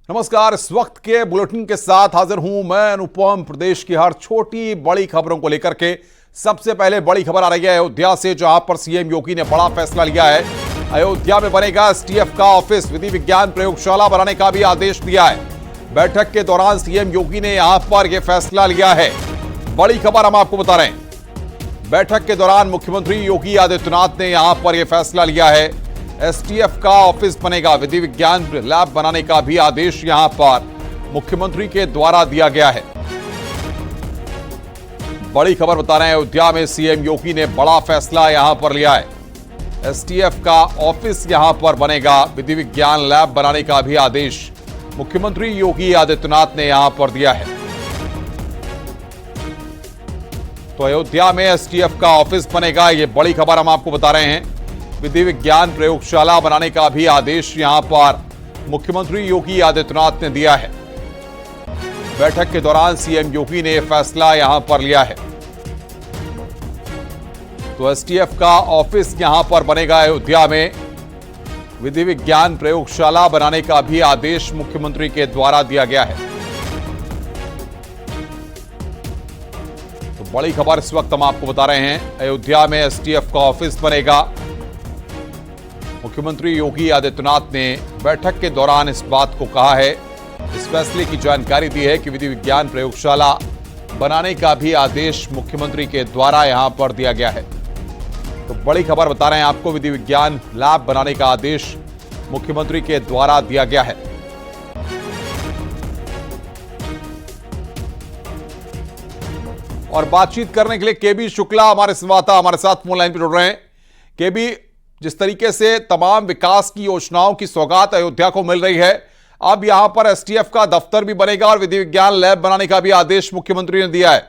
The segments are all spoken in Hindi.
नमस्कार। इस वक्त के बुलेटिन के साथ हाजिर हूं मैं अनुपम। प्रदेश की हर छोटी बड़ी खबरों को लेकर के सबसे पहले बड़ी खबर आ रही है अयोध्या से, जहां पर सीएम योगी ने बड़ा फैसला लिया है। अयोध्या में बनेगा एसटीएफ का ऑफिस, विधि विज्ञान प्रयोगशाला बनाने का भी आदेश दिया है। बैठक के दौरान सीएम योगी ने यहां पर यह फैसला लिया है। बड़ी खबर हम आपको बता रहे हैं। बैठक के दौरान मुख्यमंत्री योगी आदित्यनाथ ने यहां पर यह फैसला लिया है। एसटीएफ का ऑफिस बनेगा, विधि विज्ञान लैब बनाने का भी आदेश यहां पर मुख्यमंत्री के द्वारा दिया गया है। बड़ी खबर बता रहे हैं, अयोध्या में सीएम योगी ने बड़ा फैसला यहां पर लिया है। एसटीएफ का ऑफिस यहां पर बनेगा, विधि विज्ञान लैब बनाने का भी आदेश मुख्यमंत्री योगी आदित्यनाथ ने यहां पर दिया है। तो अयोध्या में एसटीएफ का ऑफिस बनेगा, यह बड़ी खबर हम आपको बता रहे हैं। विधि विज्ञान प्रयोगशाला बनाने का भी आदेश यहां पर मुख्यमंत्री योगी आदित्यनाथ ने दिया है। बैठक के दौरान सीएम योगी ने फैसला यहां पर लिया है। तो एसटीएफ का ऑफिस यहां पर बनेगा अयोध्या में, विधि विज्ञान प्रयोगशाला बनाने का भी आदेश मुख्यमंत्री के द्वारा दिया गया है। तो बड़ी खबर इस वक्त हम आपको बता रहे हैं, अयोध्या में एसटीएफ का ऑफिस बनेगा। मुख्यमंत्री योगी आदित्यनाथ ने बैठक के दौरान इस बात को कहा है, इस फैसले की जानकारी दी है कि विधि विज्ञान प्रयोगशाला बनाने का भी आदेश मुख्यमंत्री के द्वारा यहां पर दिया गया है। तो बड़ी खबर बता रहे हैं आपको, विधि विज्ञान लैब बनाने का आदेश मुख्यमंत्री के द्वारा दिया गया है। और बातचीत करने के लिए केबी शुक्ला हमारे संवाददाता हमारे साथ फोन लाइन पर जुड़ रहे हैं। केबी, जिस तरीके से तमाम विकास की योजनाओं की सौगात अयोध्या को मिल रही है, अब यहां पर एसटीएफ का दफ्तर भी बनेगा और विधि विज्ञान लैब बनाने का भी आदेश मुख्यमंत्री ने दिया है।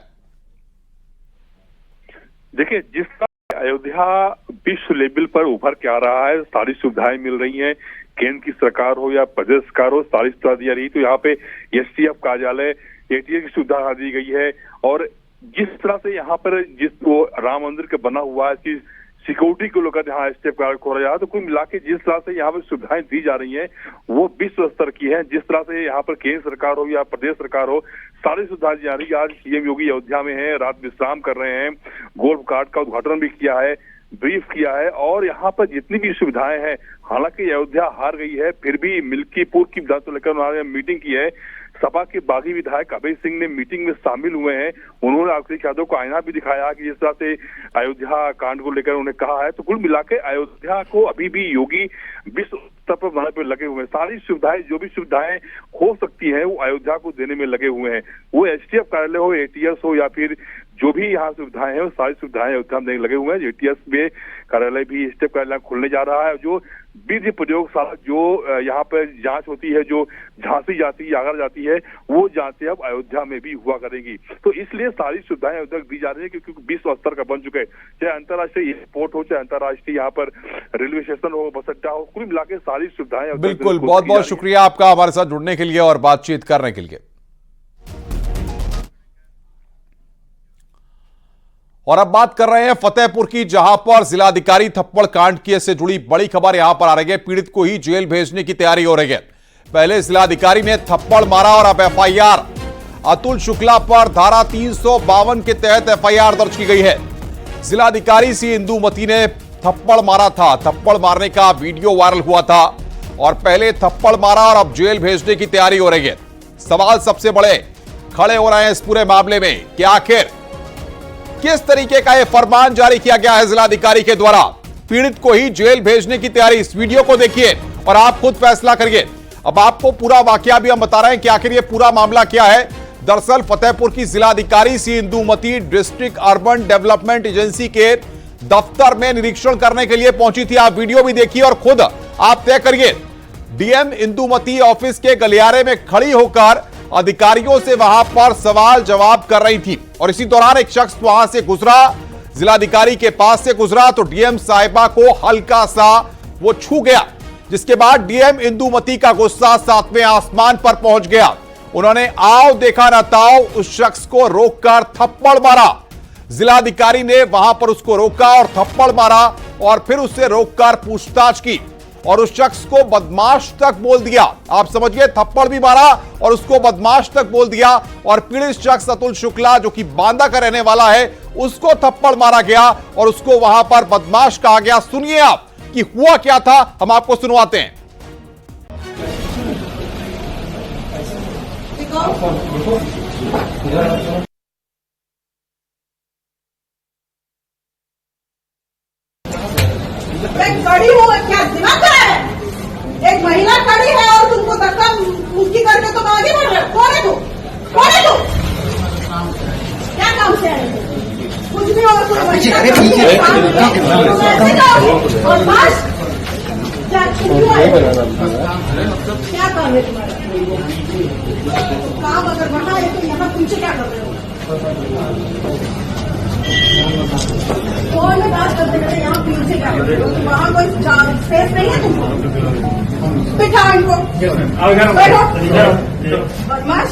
देखिए, जिस तरह अयोध्या विश्व लेवल पर उभर के आ रहा है, सारी सुविधाएं मिल रही हैं, केंद्र की सरकार हो या प्रदेश सरकार हो, सारी सुविधा दी जा रही। तो यहाँ पे एसटीएफ कार्यालय, एटीएम की सुविधा दी गई है। और जिस तरह से यहाँ पर वो राम मंदिर का बना हुआ है कि सिक्योरिटी को लेकर यहाँ एसटीएफ कार्यालय खोला जा रहा है, तो कुल मिला के जिस तरह से यहाँ पर सुविधाएं दी जा रही हैं वो विश्व स्तर की है। जिस तरह से यहाँ पर केंद्र सरकार हो या प्रदेश सरकार हो, सारी सुविधाएं दी जा रही है। आज सीएम योगी अयोध्या में है, रात विश्राम कर रहे हैं, गोल्फ कार्ट का उद्घाटन भी किया है, ब्रीफ किया है। और यहाँ पर जितनी भी सुविधाएं हैं, हालांकि अयोध्या हार गई है, फिर भी मिल्कीपुर की विधानसभा लेकर उन्होंने मीटिंग की है। सपा के बागी विधायक अभय सिंह ने मीटिंग में शामिल हुए हैं। उन्होंने अखिलेश यादव को आईना भी दिखाया कि जिस तरह से अयोध्या कांड को लेकर उन्हें कहा है। तो कुल मिला के अयोध्या को अभी भी योगी विश्व स्तर पर बनाने पर लगे हुए हैं। सारी सुविधाएं, जो भी सुविधाएं हो सकती हैं, वो अयोध्या को देने में लगे हुए हैं। वो एसटीएफ कार्यालय हो, एटीएस हो या फिर जो भी यहाँ सुविधाएं हैं, वो सारी सुविधाएं अयोध्या में लगे हुए हैं। एटीएस में कार्यालय भी, एसटीएफ कार्यालय खुलने जा रहा है। जो विधि प्रयोगशाला जो यहाँ पर जांच होती है, जो झांसी जाती है, आगरा जाती है, वो जांचें अब अयोध्या में भी हुआ करेंगी। तो इसलिए सारी सुविधाएं अयोध्या दी जा रही है, क्योंकि विश्व स्तर का बन चुके हैं। चाहे अंतर्राष्ट्रीय एयरपोर्ट हो, चाहे अंतर्राष्ट्रीय यहाँ पर रेलवे स्टेशन हो, बस अड्डा हो, कुल मिला के सारी सुविधाएं। बिल्कुल, बहुत बहुत शुक्रिया आपका हमारे साथ जुड़ने के लिए और बातचीत करने के लिए। और अब बात कर रहे हैं फतेहपुर की, जहां पर जिलाधिकारी थप्पड़ कांड केस से जुड़ी बड़ी खबर यहां पर आ रही है। पीड़ित को ही जेल भेजने की तैयारी हो रही है। पहले जिलाधिकारी ने थप्पड़ मारा और अब एफआईआर। अतुल शुक्ला पर धारा 352 के तहत एफआईआर दर्ज की गई है। जिलाधिकारी सी इंदुमती ने थप्पड़ मारा था। थप्पड़ मारने का वीडियो वायरल हुआ था और पहले थप्पड़ मारा और अब जेल भेजने की तैयारी हो रही है। सवाल सबसे बड़े खड़े हो रहे हैं इस पूरे मामले में कि आखिर किस तरीके का यह फरमान जारी किया गया है जिलाधिकारी के द्वारा। पीड़ित को ही जेल भेजने की तैयारी, इस वीडियो को देखिए और आप खुद फैसला करिए। अब आपको पूरा वाकया भी हम बता रहे हैं कि आखिर यह पूरा मामला क्या है। दरअसल फतेहपुर की जिलाधिकारी C Indumati district urban development agency के दफ्तर में निरीक्षण करने के लिए पहुंची थी। आप वीडियो भी देखिए और खुद आप तय करिए। डीएम इंदुमती ऑफिस के गलियारे में खड़ी होकर अधिकारियों से वहां पर सवाल जवाब कर रही थी और इसी दौरान एक शख्स वहां से गुजरा, जिलाधिकारी के पास से गुजरा तो डीएम साहिबा को हल्का सा वो छू गया, जिसके बाद डीएम इंदुमती का गुस्सा सातवें आसमान पर पहुंच गया। उन्होंने आओ देखा न ताओ उस शख्स को रोककर थप्पड़ मारा। जिलाधिकारी ने वहां पर उसको रोका और थप्पड़ मारा और फिर उससे रोककर पूछताछ की और उस शख्स को बदमाश तक बोल दिया। आप समझिए, थप्पड़ भी मारा और उसको बदमाश तक बोल दिया। और पीड़ित शख्स अतुल शुक्ला, जो कि बांदा का रहने वाला है, उसको थप्पड़ मारा गया और उसको वहां पर बदमाश कहा गया। सुनिए आप कि हुआ क्या था, हम आपको सुनवाते हैं। एक खड़ी हो, क्या दिमाग खराब है? एक महिला खड़ी है और तुमको धक्का मुक्की करके तुम आगे बढ़ रहे हो। कौन है तू? कौन है तू? क्या काम से आए? कुछ भी और कोई महिला और बस क्या क्यों आए? क्या काम है तुम्हारा? काम अगर बढ़ा है तो यहाँ पीछे क्या कर रहे हो? फोन में बात करते करते यहाँ पीछे क्या कर रहे हो? वहाँ कोई स्पेस नहीं है तुमको? बिठाओ इनको, बैठो बदमाश।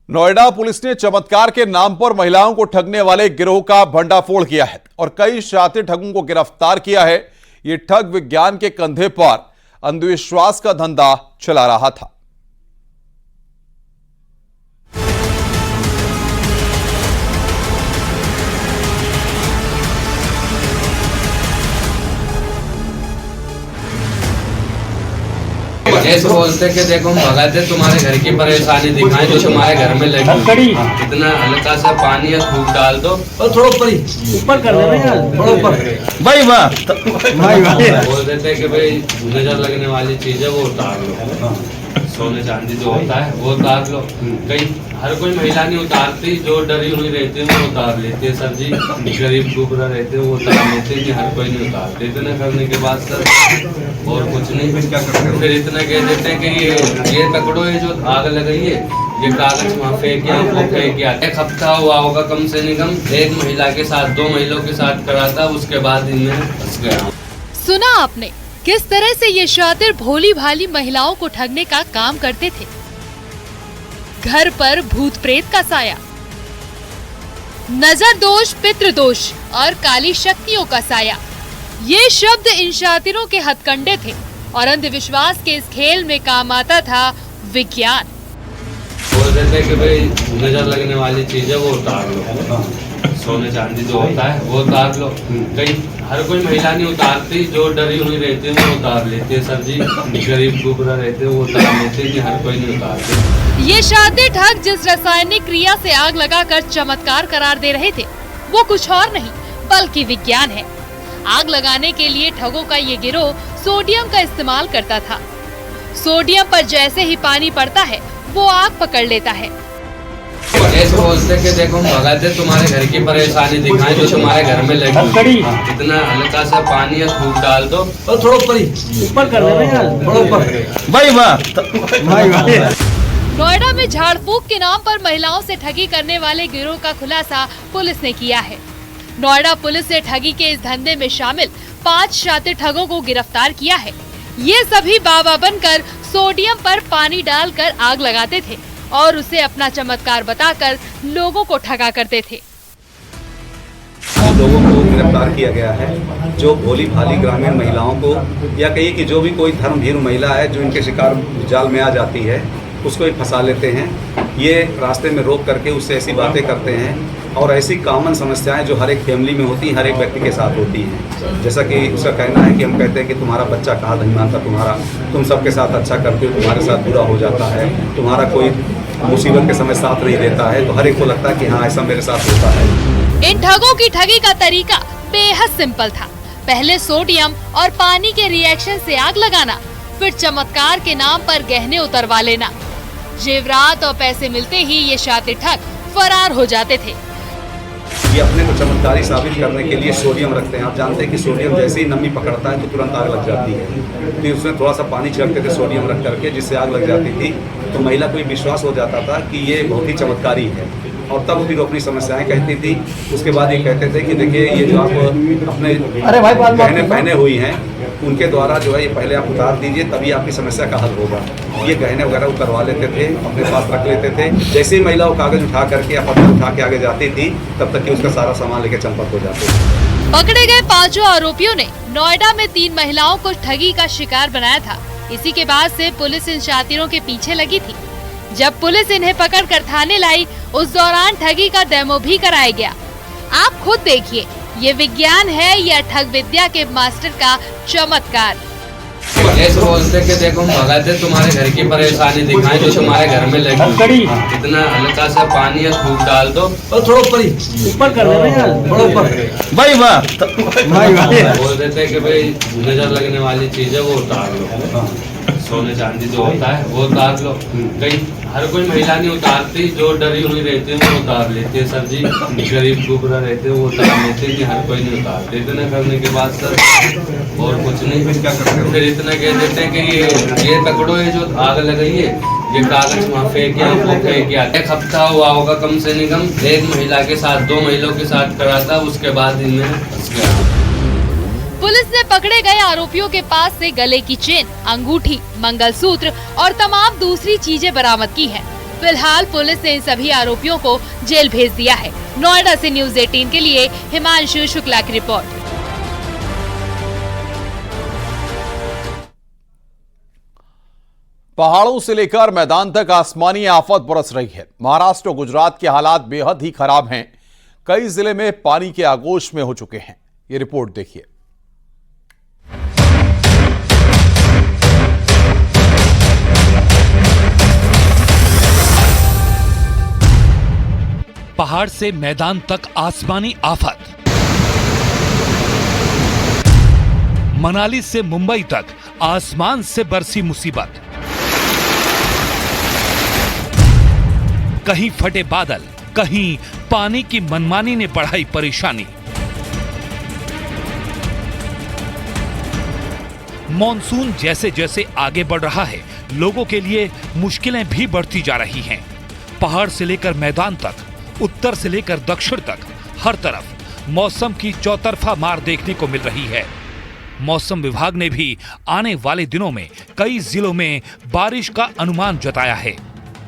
नोएडा पुलिस ने चमत्कार के नाम पर महिलाओं को ठगने वाले गिरोह का भंडाफोड़ किया है और कई शातिर ठगों को गिरफ्तार किया है। ये ठग विज्ञान के कंधे पर अंधविश्वास का धंधा चला रहा था। ऐसे बोलते कि देखो हम भगाते तुम्हारे घर की परेशानी दिखाएं जो तुम्हारे घर में लगी। इतना हल्का सा पानी या धूप डाल दो और थोड़ा ऊपर कर देना यार, थोड़ा ऊपर भाई वाह बोल देते कि भाई नजर लगने वाली चीज है वो उतार लो। सोने चांदी जो होता है वो उतार लो। कई हर कोई महिला नहीं उतारती, जो डरी हुई रहती है वो उतार लेती है। सर जी गरीब गुबरा रहते हैं वो उतार लेते हैं, हर कोई नहीं उतारते। इतना करने के बाद सर और कुछ नहीं, फिर इतना कह देते हैं कि ये पकड़ो, ये जो आग लगाई है ये कागज वहाँ फेंक गया, वो फेंक गया। एक हफ्ता हुआ होगा कम से कम, एक महिला के साथ 2 महिलाओं के साथ करा था, उसके बाद इनमें फंस गया। सुना आपने किस तरह से ये शातिर भोली भाली महिलाओं को ठगने का काम करते थे। घर पर भूत प्रेत का साया, नजर दोष, पितृ दोष और काली शक्तियों का साया, ये शब्द इन शातिरों के हथकंडे थे और अंधविश्वास के इस खेल में काम आता था विज्ञान। बोल देते कि भाई नजर लगने वाली चीज है वो उतार लो। सोने चांदी जो होता है वो उतार लो। कई हर कोई महिला नहीं उतारती, जो डरी हुई रहती है वो उतार लेती है। सर जी गरीब गुबरा रहते हैं वो उतार लेते हैं, हर कोई नहीं उतारते। ये शातिर ठग जिस रासायनिक क्रिया से आग लगाकर चमत्कार करार दे रहे थे वो कुछ और नहीं बल्कि विज्ञान है। आग लगाने के लिए ठगों का ये गिरोह सोडियम का इस्तेमाल करता था। सोडियम पर जैसे ही पानी पड़ता है वो आग पकड़ लेता है। ऐसे बोलते कि देखो हम भगाते तुम्हारे घर की परेशानी दिखाएं जो तुम्हारे घर में लगी। इतना हल्का सा पानी या धूप डाल दो और थोड़ा ऊपर कर देना यार, थोड़ा ऊपर भाई वाह। नोएडा में झाड़ फूक के नाम पर महिलाओं से ठगी करने वाले गिरोह का खुलासा पुलिस ने किया है। नोएडा पुलिस ने ठगी के इस धंधे में शामिल 5 शातिर ठगों को गिरफ्तार किया है। ये सभी बाबा बनकर सोडियम पर पानी डालकर आग लगाते थे और उसे अपना चमत्कार बताकर लोगों को ठगा करते थे। लोगों को गिरफ्तार किया गया है जो भोली भाली ग्रामीण महिलाओं को, या कहिए कि जो भी कोई धर्मभीरू महिला है जो इनके शिकार जाल में आ जाती है उसको ही फंसा लेते हैं। ये रास्ते में रोक करके उससे ऐसी बातें करते हैं और ऐसी कॉमन समस्याएं जो हर एक फैमिली में होती हैं, हर एक व्यक्ति के साथ होती हैं। जैसा कि उसका कहना है कि हम कहते हैं कि तुम्हारा बच्चा कहाँ धनी मानता तुम्हारा, तुम सबके साथ अच्छा करते हो, तुम्हारे साथ बुरा हो जाता है, तुम्हारा कोई मुसीबत के समय साथ नहीं देता है। तो हर एक को लगता है कि हाँ ऐसा मेरे साथ होता है। इन ठगों की ठगी का तरीका बेहद सिंपल था। पहले सोडियम और पानी के रिएक्शन से आग लगाना, फिर चमत्कार के नाम पर गहने उतरवा लेना। जेवरात और पैसे मिलते ही ये शातिर ठग फरार हो जाते थे। ये अपने को चमत्कारी साबित करने के लिए सोडियम रखते हैं। आप जानते हैं कि सोडियम जैसे ही नमी पकड़ता है तो तुरंत आग लग जाती है। तो उसमें थोड़ा सा पानी छिड़कते थे सोडियम रख करके, जिससे आग लग जाती थी। तो महिला को विश्वास हो जाता था कि ये बहुत ही चमत्कारी है और तब फिर अपनी समस्याएं कहती थी। उसके बाद ये कहते थे कि देखिए ये जो आप अपने गहने पहने हुई हैं उनके द्वारा जो है ये पहले आप उतार दीजिए, तभी आपकी समस्या का हल होगा। ये गहने वगैरह उतरवा लेते थे, अपने पास रख लेते थे। जैसे ही महिला वो कागज उठा करके या पत्थर उठा के आगे जाती थी तब तक कि उसका सारा सामान लेके चंपत हो जाते थे। पकड़े गए 5 आरोपियों ने नोएडा में 3 महिलाओं को ठगी का शिकार बनाया था। इसी के बाद से पुलिस इन शातिरों के पीछे लगी थी। जब पुलिस इन्हें पकड़कर थाने लाई, उस दौरान ठगी का डेमो भी कराया गया। आप खुद देखिए, ये विज्ञान है या ठग विद्या के मास्टर का चमत्कार। ऐसे बोलते कि देखो हम भगाते तुम्हारे घर की परेशानी दिखाएं जो तुम्हारे घर में लगी। इतना हल्का सा पानी या थूक डाल दो और थोड़ा ऊपर कर देना यार, थोड़ा ऊपर भाई वाह बोल देते कि भाई नजर लगने वाली चीज है वो उतार लो, सोने चांदी जो होता है वो उतार लो। कई हर कोई महिला नहीं उतारती, जो डरी हुई रहती है वो उतार लेती है। सर जी गरीब गुबरा रहते हैं वो उतार लेते हैं, हर कोई नहीं उतारते। इतना करने के बाद सर और कुछ नहीं, फिर इतना कह देते हैं कि ये पकड़ो, ये जो आग लगाई है ये कागज वहाँ फेंके वो फेंके। एक हफ्ता हुआ होगा कम से कम, एक महिला के साथ 2 महिलाओं के साथ करा था, उसके बाद इनमें फंस गया। पुलिस ने पकड़े गए आरोपियों के पास से गले की चेन, अंगूठी, मंगलसूत्र और तमाम दूसरी चीजें बरामद की हैं। फिलहाल पुलिस ने इन सभी आरोपियों को जेल भेज दिया है। नोएडा से न्यूज़ 18 के लिए हिमांशु शुक्ला की रिपोर्ट। पहाड़ों से लेकर मैदान तक आसमानी आफत बरस रही है। महाराष्ट्र और गुजरात के हालात बेहद ही खराब हैं। कई जिले में पानी के आगोश में हो चुके हैं। ये रिपोर्ट देखिए। पहाड़ से मैदान तक आसमानी आफत, मनाली से मुंबई तक आसमान से बरसी मुसीबत। कहीं फटे बादल, कहीं पानी की मनमानी ने बढ़ाई परेशानी। मॉनसून जैसे जैसे आगे बढ़ रहा है, लोगों के लिए मुश्किलें भी बढ़ती जा रही हैं। पहाड़ से लेकर मैदान तक, उत्तर से लेकर दक्षिण तक, हर तरफ मौसम की चौतरफा मार देखने को मिल रही है। मौसम विभाग ने भी आने वाले दिनों में कई जिलों में बारिश का अनुमान जताया है।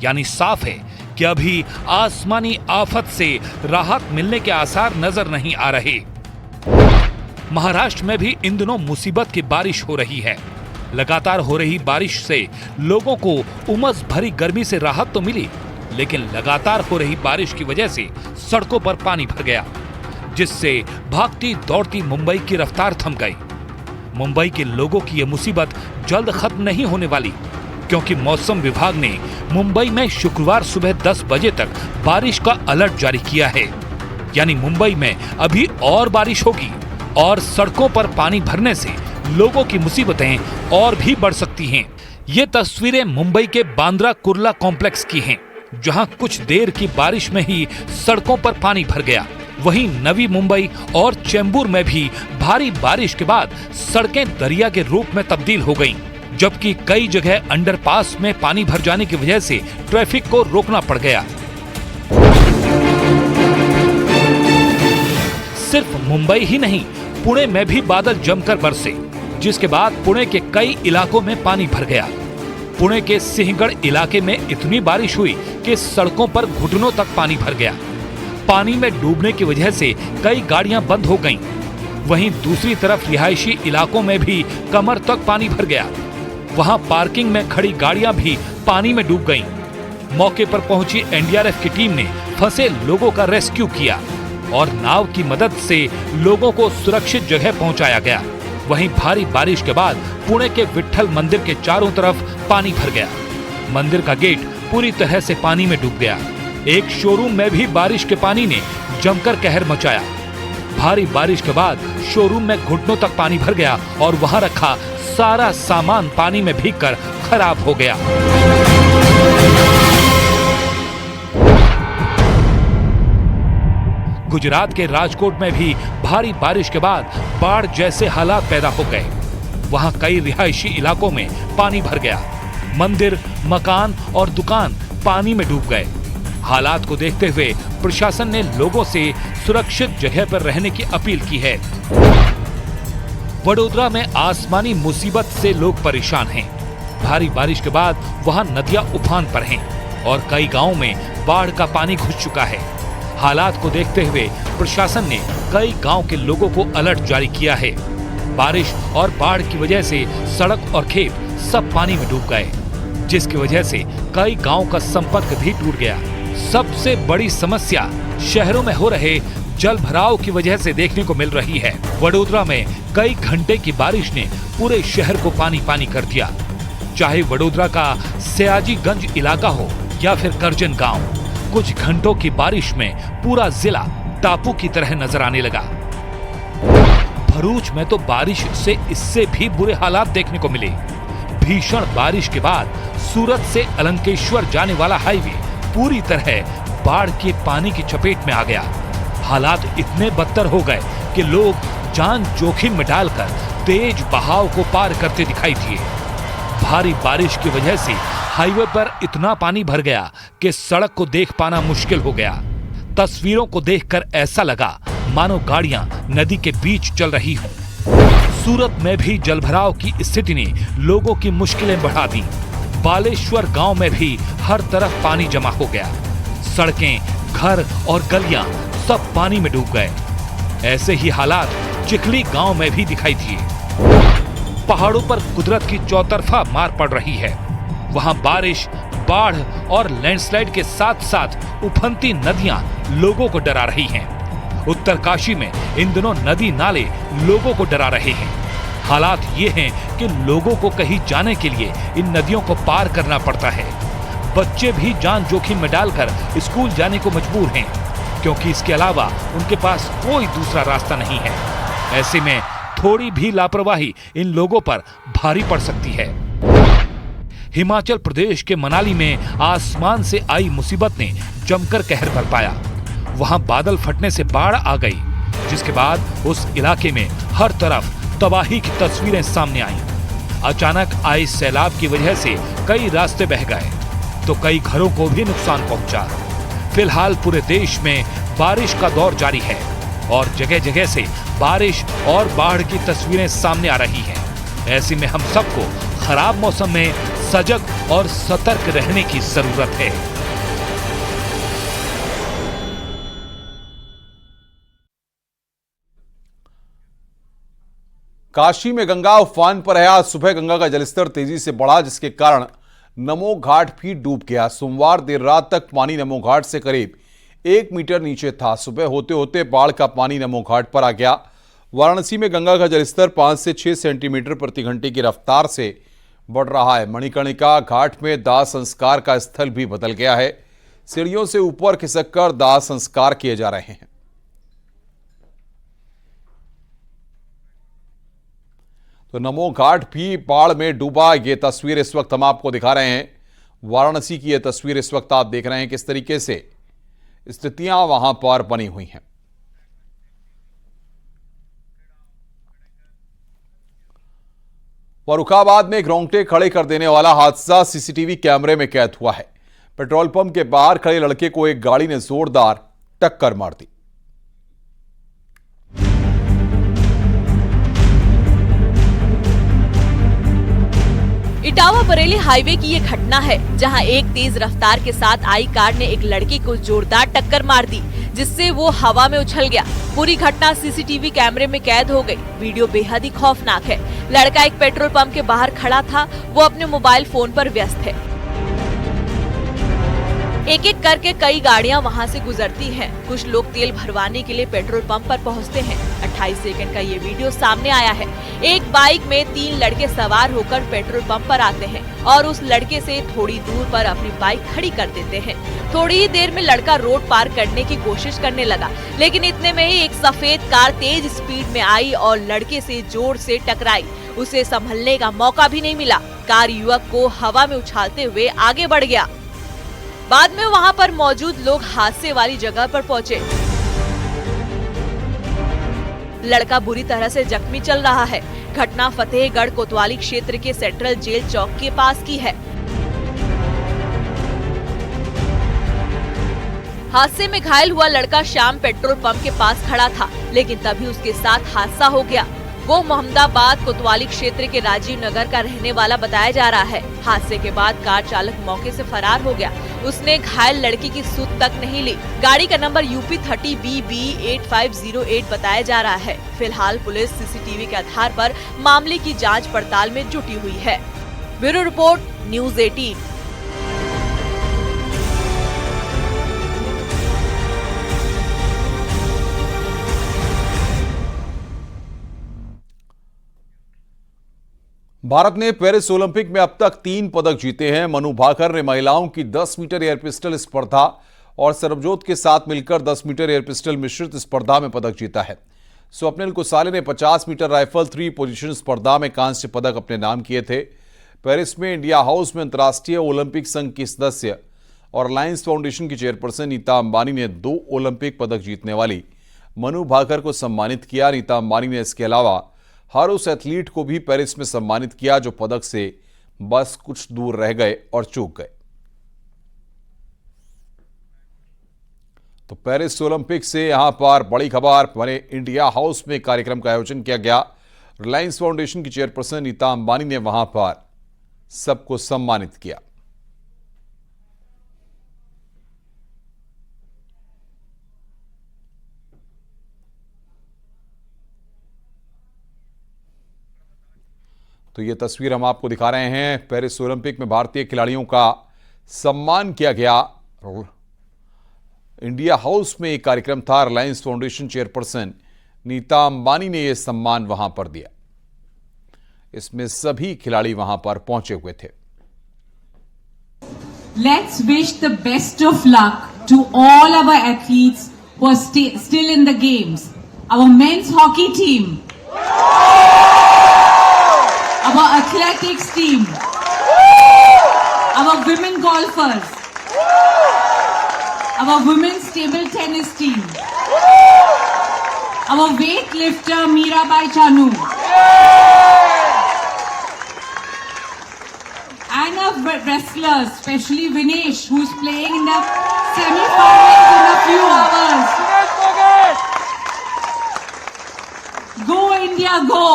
यानी साफ है कि अभी आसमानी आफत से राहत मिलने के आसार नजर नहीं आ रहे। महाराष्ट्र में भी इन दिनों मुसीबत की बारिश हो रही है। लगातार हो रही बारिश से लोगों को उमस भरी गर्मी से राहत तो मिली, लेकिन लगातार हो रही बारिश की वजह से सड़कों पर पानी भर गया, जिससे भागती दौड़ती मुंबई की रफ्तार थम गई। मुंबई के लोगों की यह मुसीबत जल्द खत्म नहीं होने वाली, क्योंकि मौसम विभाग ने मुंबई में शुक्रवार सुबह 10 बजे तक बारिश का अलर्ट जारी किया है। यानी मुंबई में अभी और बारिश होगी और सड़कों पर पानी भरने से लोगों की मुसीबतें और भी बढ़ सकती हैं। ये तस्वीरें मुंबई के बांद्रा कुर्ला कॉम्प्लेक्स की हैं, जहां कुछ देर की बारिश में ही सड़कों पर पानी भर गया। वहीं नवी मुंबई और चेंबूर में भी भारी बारिश के बाद सड़कें दरिया के रूप में तब्दील हो गईं, जबकि कई जगह अंडरपास में पानी भर जाने की वजह से ट्रैफिक को रोकना पड़ गया। सिर्फ मुंबई ही नहीं, पुणे में भी बादल जमकर बरसे, जिसके बाद पुणे के कई इलाकों में पानी भर गया। पुणे के सिंहगढ़ इलाके में इतनी बारिश हुई कि सड़कों पर घुटनों तक पानी भर गया। पानी में डूबने की वजह से कई गाड़ियां बंद हो गईं। वहीं दूसरी तरफ रिहायशी इलाकों में भी कमर तक पानी भर गया। वहां पार्किंग में खड़ी गाड़ियां भी पानी में डूब गईं। मौके पर पहुंची एनडीआरएफ की टीम ने फंसे लोगों का रेस्क्यू किया और नाव की मदद से लोगों को सुरक्षित जगह पहुंचाया गया। वहीं भारी बारिश के बाद पुणे के विट्ठल मंदिर के चारों तरफ पानी भर गया। मंदिर का गेट पूरी तरह से पानी में डूब गया। एक शोरूम में भी बारिश के पानी ने जमकर कहर मचाया। भारी बारिश के बाद शोरूम में घुटनों तक पानी भर गया और वहां रखा सारा सामान पानी में भीगकर खराब हो गया। गुजरात के राजकोट में भी भारी बारिश के बाद बाढ़ जैसे हालात पैदा हो गए। वहां कई रिहायशी इलाकों में पानी भर गया। मंदिर, मकान और दुकान पानी में डूब गए। हालात को देखते हुए प्रशासन ने लोगों से सुरक्षित जगह पर रहने की अपील की है। वडोदरा में आसमानी मुसीबत से लोग परेशान हैं। भारी बारिश के बाद वहां नदियां उफान पर हैं और कई गांवों में बाढ़ का पानी घुस चुका है। हालात को देखते हुए प्रशासन ने कई गांव के लोगों को अलर्ट जारी किया है। बारिश और बाढ़ की वजह से सड़क और खेत सब पानी में डूब गए, जिसकी वजह से कई गांव का संपर्क भी टूट गया। सबसे बड़ी समस्या शहरों में हो रहे जल भराव की वजह से देखने को मिल रही है। वडोदरा में कई घंटे की बारिश ने पूरे शहर को पानी पानी कर दिया। चाहे वडोदरा का सयाजीगंज इलाका हो या फिर करजन गांव, कुछ घंटों की बारिश में पूरा जिला टापू की तरह नजर आने लगा। भरूच में तो बारिश से इससे भी बुरे हालात देखने को मिले। भीषण बारिश के बाद सूरत से अलंकेश्वर जाने वाला हाईवे पूरी तरह बाढ़ के पानी की चपेट में आ गया। हालात इतने बदतर हो गए कि लोग जान जोखिम में डालकर तेज बहाव को पार करते दिखाई दिए। भारी बारिश की वजह से हाईवे पर इतना पानी भर गया कि सड़क को देख पाना मुश्किल हो गया। तस्वीरों को देखकर ऐसा लगा मानो गाड़ियां नदी के बीच चल रही हों। सूरत में भी जलभराव की स्थिति ने लोगों की मुश्किलें बढ़ा दी। बालेश्वर गांव में भी हर तरफ पानी जमा हो गया। सड़कें, घर और गलियां सब पानी में डूब गए। ऐसे ही हालात चिखली गांव में भी दिखाई दिए। पहाड़ों पर कुदरत की चौतरफा मार पड़ रही है। वहां बारिश, बाढ़ और लैंडस्लाइड के साथ साथ उफनती नदियां लोगों को डरा रही हैं। उत्तरकाशी में इन दिनों नदी नाले लोगों को डरा रहे हैं। हालात ये हैं कि लोगों को कहीं जाने के लिए इन नदियों को पार करना पड़ता है। बच्चे भी जान जोखिम में डालकर स्कूल जाने को मजबूर हैं, क्योंकि इसके अलावा उनके पास कोई दूसरा रास्ता नहीं है। ऐसे में थोड़ी भी लापरवाही इन लोगों पर भारी पड़ सकती है। हिमाचल प्रदेश के मनाली में आसमान से आई मुसीबत ने जमकर कहर बरपाया। वहां बादल फटने से बाढ़ आ गई, जिसके बाद उस इलाके में हर तरफ तबाही की तस्वीरें सामने आईं। अचानक आए सैलाब की वजह से कई रास्ते बह गए, तो कई घरों को भी नुकसान पहुंचा। फिलहाल पूरे देश में बारिश का दौर जारी है और जगह जगह से बारिश और बाढ़ की तस्वीरें सामने आ रही हैं। ऐसे में हम सबको खराब मौसम में सजग और सतर्क रहने की जरूरत है। काशी में गंगा उफान पर है। आज सुबह गंगा का जलस्तर तेजी से बढ़ा, जिसके कारण नमो घाट भी डूब गया। सोमवार देर रात तक पानी नमो घाट से करीब 1 मीटर नीचे था। सुबह होते होते बाढ़ का पानी नमो घाट पर आ गया। वाराणसी में गंगा का जलस्तर 5 से 6 सेंटीमीटर प्रति घंटे की रफ्तार से बढ़ रहा है। मणिकर्णिका घाट में दाह संस्कार का स्थल भी बदल गया है। सीढ़ियों से ऊपर खिसककर दाह संस्कार किए जा रहे हैं। तो नमो घाट भी बाढ़ में डूबा। ये तस्वीर इस वक्त हम आपको दिखा रहे हैं। वाराणसी की यह तस्वीर इस वक्त आप देख रहे हैं किस तरीके से स्थितियां वहां पर बनी हुई हैं। फर्रुखाबाद में एक रोंगटे खड़े कर देने वाला हादसा सीसीटीवी कैमरे में कैद हुआ है। पेट्रोल पंप के बाहर खड़े लड़के को एक गाड़ी ने जोरदार टक्कर मार दी। इटावा बरेली हाईवे की ये घटना है, जहां एक तेज रफ्तार के साथ आई कार ने एक लड़के को जोरदार टक्कर मार दी, जिससे वो हवा में उछल गया। पूरी घटना सीसीटीवी कैमरे में कैद हो गई। वीडियो बेहद ही खौफनाक है। लड़का एक पेट्रोल पंप के बाहर खड़ा था, वो अपने मोबाइल फोन पर व्यस्त है। एक एक करके कई गाड़ियां वहां से गुजरती हैं। कुछ लोग तेल भरवाने के लिए पेट्रोल पंप पर पहुंचते हैं। 28 सेकंड का ये वीडियो सामने आया है। एक बाइक में 3 लड़के सवार होकर पेट्रोल पंप पर आते हैं और उस लड़के से थोड़ी दूर पर अपनी बाइक खड़ी कर देते हैं। थोड़ी ही देर में लड़का रोड पार करने की कोशिश करने लगा, लेकिन इतने में ही एक सफेद कार तेज स्पीड में आई और लड़के से जोर से टकराई। उसे संभलने का मौका भी नहीं मिला। कार युवक को हवा में उछालते हुए आगे बढ़ गया। बाद में वहां पर मौजूद लोग हादसे वाली जगह पर पहुंचे। लड़का बुरी तरह से जख्मी चल रहा है। घटना फतेहगढ़ कोतवाली क्षेत्र के सेंट्रल जेल चौक के पास की है। हादसे में घायल हुआ लड़का श्याम पेट्रोल पंप के पास खड़ा था, लेकिन तभी उसके साथ हादसा हो गया। वो मोहम्मदाबाद कोतवाली क्षेत्र के राजीव नगर का रहने वाला बताया जा रहा है। हादसे के बाद कार चालक मौके से फरार हो गया। उसने घायल लड़की की सुध तक नहीं ली। गाड़ी का नंबर UP 30BB 8508 बताया जा रहा है। फिलहाल पुलिस CCTV के आधार पर मामले की जांच पड़ताल में जुटी हुई है। Bureau report, news 18। भारत ने पेरिस ओलंपिक में अब तक 3 पदक जीते हैं। मनु भाकर ने महिलाओं की 10 मीटर एयर पिस्टल स्पर्धा और सरबजोत के साथ मिलकर 10 मीटर एयर पिस्टल मिश्रित स्पर्धा में पदक जीता है। स्वप्निल कुसाले ने 50 मीटर राइफल 3 पोजीशन स्पर्धा में कांस्य पदक अपने नाम किए थे। पेरिस में इंडिया हाउस में अंतर्राष्ट्रीय ओलंपिक संघ की सदस्य और रिलायंस फाउंडेशन की चेयरपर्सन नीता अंबानी ने 2 ओलंपिक पदक जीतने वाली मनु भाकर को सम्मानित किया। नीता अंबानी ने इसके अलावा हर उस एथलीट को भी पेरिस में सम्मानित किया जो पदक से बस कुछ दूर रह गए और चूक गए। तो पेरिस ओलंपिक से यहां पर बड़ी खबर, बने इंडिया हाउस में कार्यक्रम का आयोजन किया गया। रिलायंस फाउंडेशन की चेयरपर्सन नीता अंबानी ने वहां पर सबको सम्मानित किया। तो ये तस्वीर हम आपको दिखा रहे हैं। पेरिस ओलंपिक में भारतीय खिलाड़ियों का सम्मान किया गया। इंडिया हाउस में एक कार्यक्रम था। रिलायंस फाउंडेशन चेयरपर्सन नीता अंबानी ने यह सम्मान वहां पर दिया। इसमें सभी खिलाड़ी वहां पर पहुंचे हुए थे। Let's wish the best of luck to all our athletes who are still in the games. Our men's hockey team, our athletics team, our women golfers, our women's table tennis team, our weightlifter Mirabai Chanu, and our wrestlers, especially Vinesh, who's playing in the semi-finals in a few hours. Go India, go!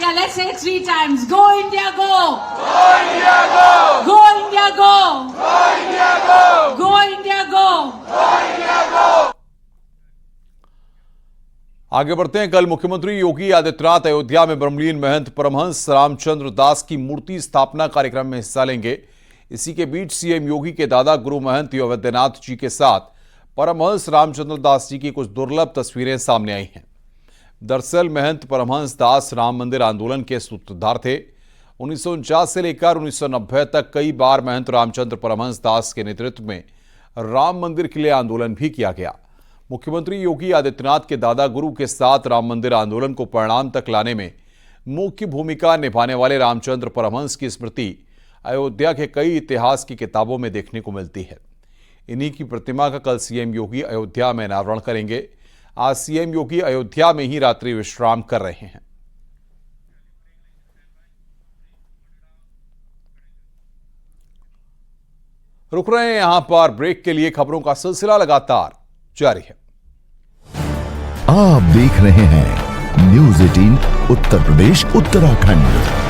Yeah, let's say it 3 times. Go India, go! Go India, go! Go India, go! Go India, go! Go India, go! Go India, go! आगे बढ़ते हैं। कल मुख्यमंत्री योगी आदित्यनाथ अयोध्या में ब्रह्मलीन महंत परमहंस रामचंद्र दास की मूर्ति स्थापना कार्यक्रम में हिस्सा लेंगे। इसी के बीच सीएम योगी के दादा गुरु महंत अवैधनाथ जी के साथ परमहंस रामचंद्र दास जी की कुछ दुर्लभ तस्वीरें सामने आई हैं। दरअसल महंत परमहंस दास राम मंदिर आंदोलन के सूत्रधार थे। 1949 से लेकर 1990 तक कई बार महंत रामचंद्र परमहंस दास के नेतृत्व में राम मंदिर के लिए आंदोलन भी किया गया। मुख्यमंत्री योगी आदित्यनाथ के दादा गुरु के साथ राम मंदिर आंदोलन को परिणाम तक लाने में मुख्य भूमिका निभाने वाले रामचंद्र परमहंस की स्मृति अयोध्या के कई इतिहास की किताबों में देखने को मिलती है। इन्हीं की प्रतिमा का कल सीएम योगी अयोध्या में अनावरण करेंगे। आज सीएम योगी अयोध्या में ही रात्रि विश्राम कर रहे हैं। रुक रहे हैं यहां पर ब्रेक के लिए। खबरों का सिलसिला लगातार जारी है। आप देख रहे हैं न्यूज़ 18 उत्तर प्रदेश उत्तराखंड।